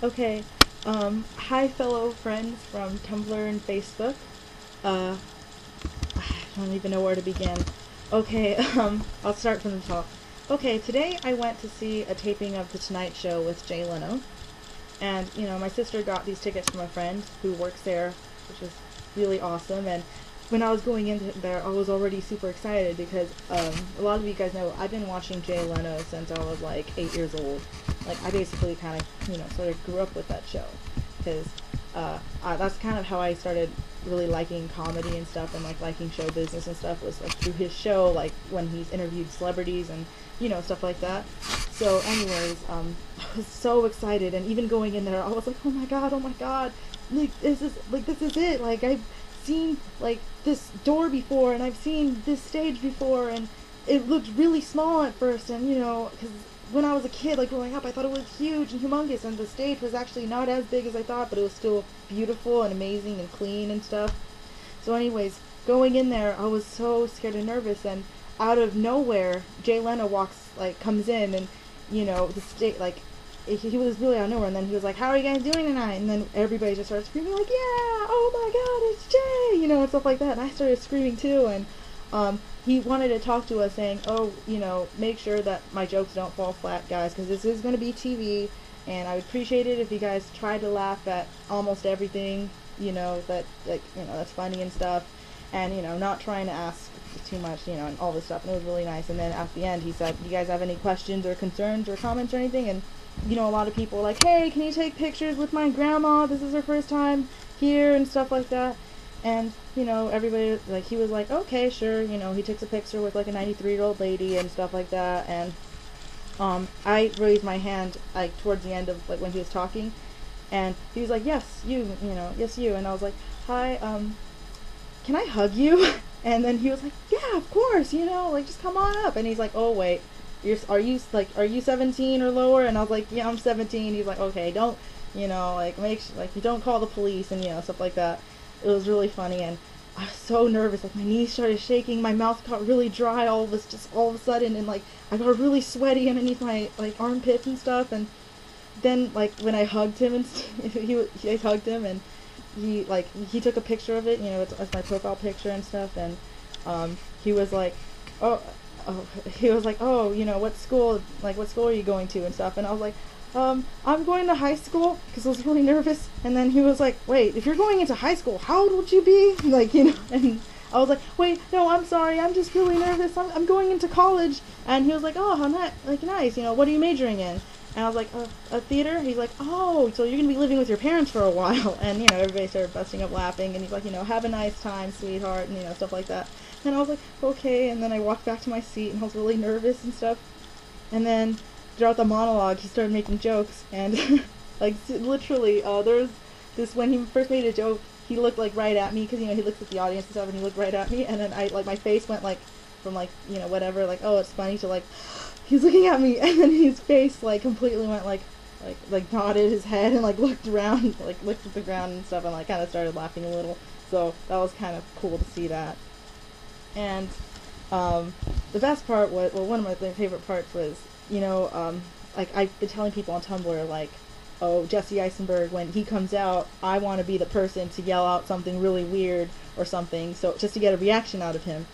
Okay, hi fellow friends from Tumblr and Facebook. Uh, I don't even know where to begin. Okay, I'll start from the top. Okay, today I went to see a taping of The Tonight Show with Jay Leno. And, my sister got these tickets from a friend who works there, which is really awesome. And when I was going in there, I was already super excited because a lot of you guys know I've been watching Jay Leno since I was like 8 years old. Like, I basically kind of, sort of grew up with that show. Because that's kind of how I started really liking comedy and stuff, and like liking show business and stuff, was like through his show, like when he's interviewed celebrities and stuff like that. So anyways, I was so excited, and even going in there I was like, oh my god, this is it. Like, I've seen like this door before, and I've seen this stage before, and it looked really small at first, and because when I was a kid, like growing up, I thought it was huge and humongous, and the stage was actually not as big as I thought, but it was still beautiful and amazing and clean and stuff. So anyways, going in there, I was so scared and nervous, and out of nowhere, Jay Leno comes in, and the state, like, he was really out of nowhere, and then he was like, "How are you guys doing tonight?" And then everybody just started screaming like, "Yeah! Oh my God, it's Jay!" And stuff like that. And I started screaming too, and he wanted to talk to us, saying, "Oh, make sure that my jokes don't fall flat, guys, because this is going to be TV, and I would appreciate it if you guys tried to laugh at almost everything, that's funny and stuff, and not trying to ask too much, and all this stuff." And it was really nice. And then at the end, he said, "Do you guys have any questions or concerns or comments or anything?" And a lot of people were like, "Hey, can you take pictures with my grandma? This is her first time here," and stuff like that. And everybody, like, he was like, "Okay, sure." He takes a picture with like a 93-year-old lady and stuff like that. And I raised my hand like towards the end of like when he was talking, and he was like, "Yes, yes, you." And I was like, "Hi, can I hug you?" And then he was like, "Yeah, of course, like, just come on up." And he's like, "Oh wait, are you 17 or lower?" And I was like, "Yeah, I'm 17." He's like, "Okay, don't, like, you don't call the police," and stuff like that. It was really funny, and I was so nervous. Like, my knees started shaking, my mouth got really dry all of a sudden, and like I got really sweaty underneath my like armpits and stuff. And then like when I hugged him and I hugged him, and he took a picture of it, as my profile picture and stuff. And he was like, "Oh, he was like, oh, what school are you going to?" and stuff. And I was like, "I'm going to high school," because I was really nervous. And then he was like, "Wait, if you're going into high school, how old would you be?" Like, and I was like, "Wait, no, I'm sorry, I'm just really nervous. I'm going into college." And he was like, "Oh, how nice. What are you majoring in?" And I was like, "A theater." He's like, "Oh, so you're gonna be living with your parents for a while." And everybody started busting up laughing. And he's like, "Have a nice time, sweetheart," and stuff like that. And I was like, "Okay." And then I walked back to my seat, and I was really nervous and stuff. And then throughout the monologue, he started making jokes, and like literally, there was this, when he first made a joke, he looked like right at me, because he looks at the audience and stuff, and he looked right at me, and then I like my face went like from like whatever, like, "Oh, it's funny," to like he's looking at me, and then his face like completely went like nodded his head and like looked around, like looked at the ground and stuff, and like kind of started laughing a little. So that was kind of cool to see that. And the best part was, well, one of my favorite parts was, like, I've been telling people on Tumblr, like, "Oh, Jesse Eisenberg, when he comes out, I want to be the person to yell out something really weird or something, so just to get a reaction out of him."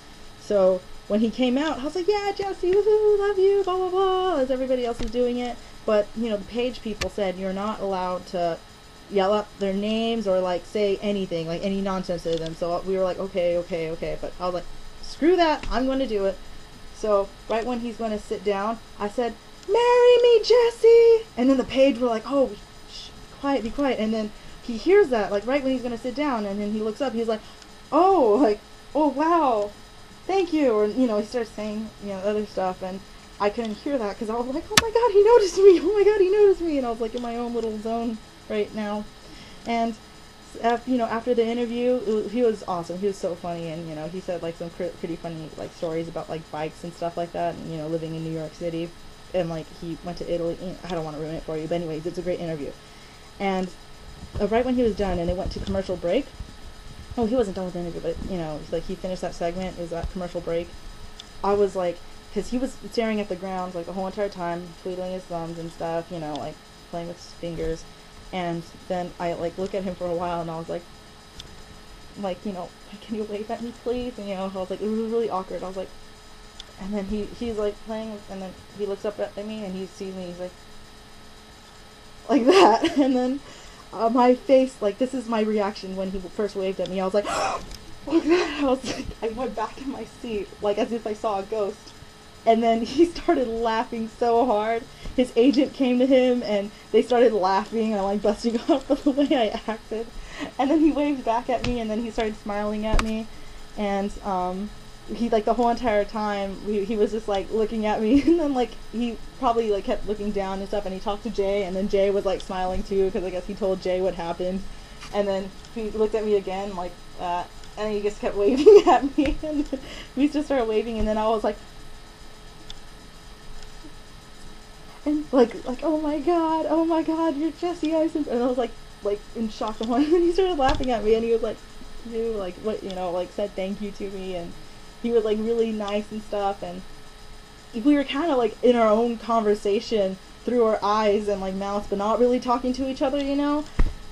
So when he came out, I was like, "Yeah, Jesse, woohoo, love you, blah blah blah," as everybody else was doing it. But the page people said you're not allowed to yell up their names or like say anything, like any nonsense to them. So we were like, "Okay, okay, okay." But I was like, "Screw that, I'm going to do it." So right when he's going to sit down, I said, "Marry me, Jesse." And then the page were like, "Oh, quiet, be quiet." And then he hears that, like, right when he's going to sit down, and then he looks up, he's like, "Oh, like, oh wow, thank you." Or he starts saying other stuff, and I couldn't hear that because I was like, "Oh my god, he noticed me. Oh my god, he noticed me." And I was like in my own little zone right now. And after the interview, he was awesome. He was so funny, and he said like some pretty funny like stories about like bikes and stuff like that, and living in New York City, and like he went to Italy. I don't want to ruin it for you, but anyways, it's a great interview. And right when he was done, and they went to commercial break. Oh, he wasn't done with the interview, but like he finished that segment. It was that commercial break. I was like, because he was staring at the ground like the whole entire time, twiddling his thumbs and stuff, like playing with his fingers. And then I like look at him for a while, and I was like, you know, can you wave at me, please? And you know, I was like, it was really awkward. I was like, and then he's like playing, and then he looks up at me, and he sees me. He's like that, and then my face, like, this is my reaction when he first waved at me. I was like, like that. I was like, I went back in my seat, like as if I saw a ghost. And then he started laughing so hard. His agent came to him, and they started laughing, and I'm like busting up for the way I acted. And then he waved back at me, and then he started smiling at me, and he, like, the whole entire time he was just like looking at me, and then like he probably like kept looking down and stuff, and he talked to Jay, and then Jay was like smiling too, because I guess he told Jay what happened. And then he looked at me again like that, and he just kept waving at me, and we just started waving, and then I was like, and like oh my god, you're Jesse Eisenberg. And I was like in shock. And then he started laughing at me, and he was like, you like what, you know, like said thank you to me, and he was like really nice and stuff. And we were kind of like in our own conversation through our eyes and like mouths, but not really talking to each other, you know.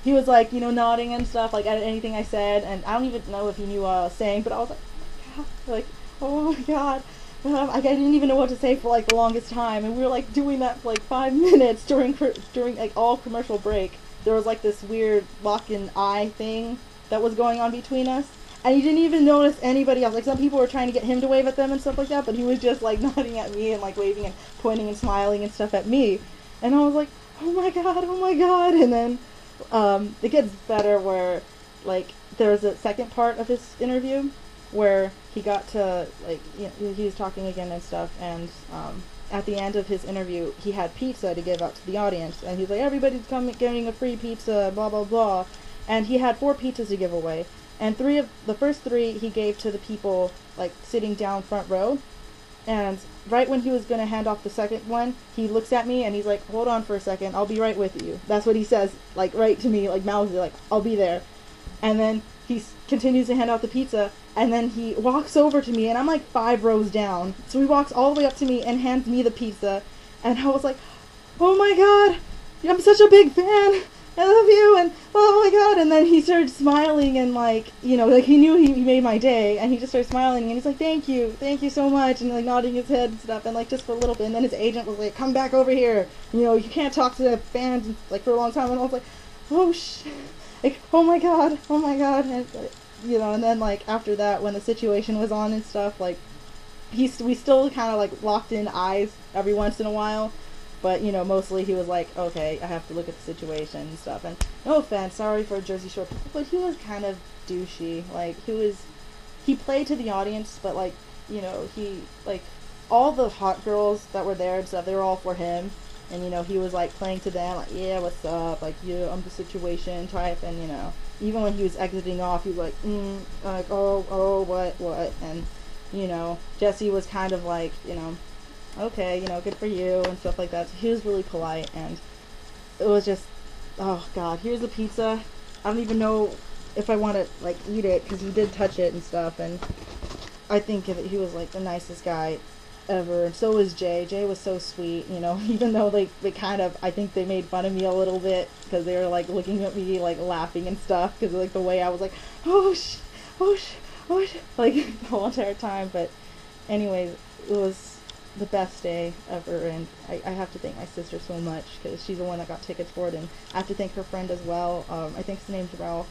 He was like, you know, nodding and stuff like at anything I said, and I don't even know if he knew what I was saying, but I was like, oh my god. I didn't even know what to say for like the longest time, and we were like doing that for like 5 minutes during like all commercial break. There was like this weird lock-in eye thing that was going on between us, and he didn't even notice anybody else. Like some people were trying to get him to wave at them and stuff like that, but he was just like nodding at me and like waving and pointing and smiling and stuff at me, and I was like, oh my god. And then it gets better where like there's a second part of his interview where he got to, like, you know, he was talking again and stuff, and at the end of his interview, he had pizza to give out to the audience, and he's like, everybody's getting a free pizza, blah, blah, blah, and he had 4 pizzas to give away, and the first 3 he gave to the people, like, sitting down front row, and right when he was going to hand off the second one, he looks at me, and he's like, hold on for a second, I'll be right with you. That's what he says, like, right to me, like, mouths it, like, I'll be there. And then he continues to hand out the pizza, and then he walks over to me, and I'm like 5 rows down. So he walks all the way up to me and hands me the pizza, and I was like, oh my god, I'm such a big fan, I love you, and oh my god. And then he started smiling, and like, you know, like he knew he made my day, and he just started smiling, and he's like, thank you so much, and like nodding his head and stuff, and like just for a little bit. And then his agent was like, come back over here, you know, you can't talk to the fans like for a long time. And I was like, oh like, oh my god, and you know, and then like after that, when the situation was on and stuff, like we still kind of like locked in eyes every once in a while, but you know, mostly he was like, okay, I have to look at the situation and stuff. And no offense, sorry for Jersey Shore people, but he was kind of douchey. Like he played to the audience, but like, you know, he like all the hot girls that were there and stuff, they were all for him. And, you know, he was, like, playing to them, like, yeah, what's up, like, yeah, I'm the situation type, and, you know, even when he was exiting off, he was like, like, oh, what, and, you know, Jesse was kind of like, you know, okay, you know, good for you, and stuff like that. So he was really polite, and it was just, oh, God, here's the pizza. I don't even know if I want to, like, eat it, because he did touch it and stuff, and I think he was, like, the nicest guy ever, and so was Jay. Jay was so sweet, you know, even though they kind of, I think they made fun of me a little bit, because they were, like, looking at me, like, laughing and stuff, because, like, the way I was like, oh, like, the whole entire time. But anyways, it was the best day ever, and I have to thank my sister so much, because she's the one that got tickets for it, and I have to thank her friend as well. I think his name's Ralph,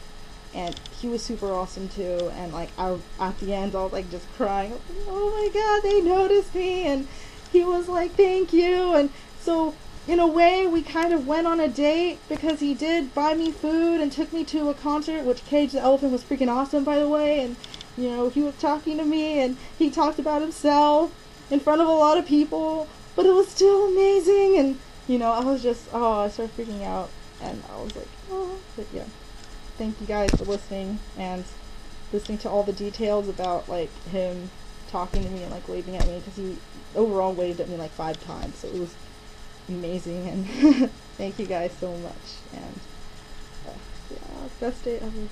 and he was super awesome too. And like at the end, I was like just crying. Like, oh my god, they noticed me, and he was like, thank you. And so in a way, we kind of went on a date, because he did buy me food and took me to a concert, which Cage the Elephant was freaking awesome, by the way. And you know, he was talking to me, and he talked about himself in front of a lot of people, but it was still amazing. And you know, I was just, I started freaking out, and I was like, oh, but yeah. Thank you guys for listening, and listening to all the details about like him talking to me and like waving at me, because he overall waved at me like 5 times, so it was amazing. And thank you guys so much, and yeah, best day ever.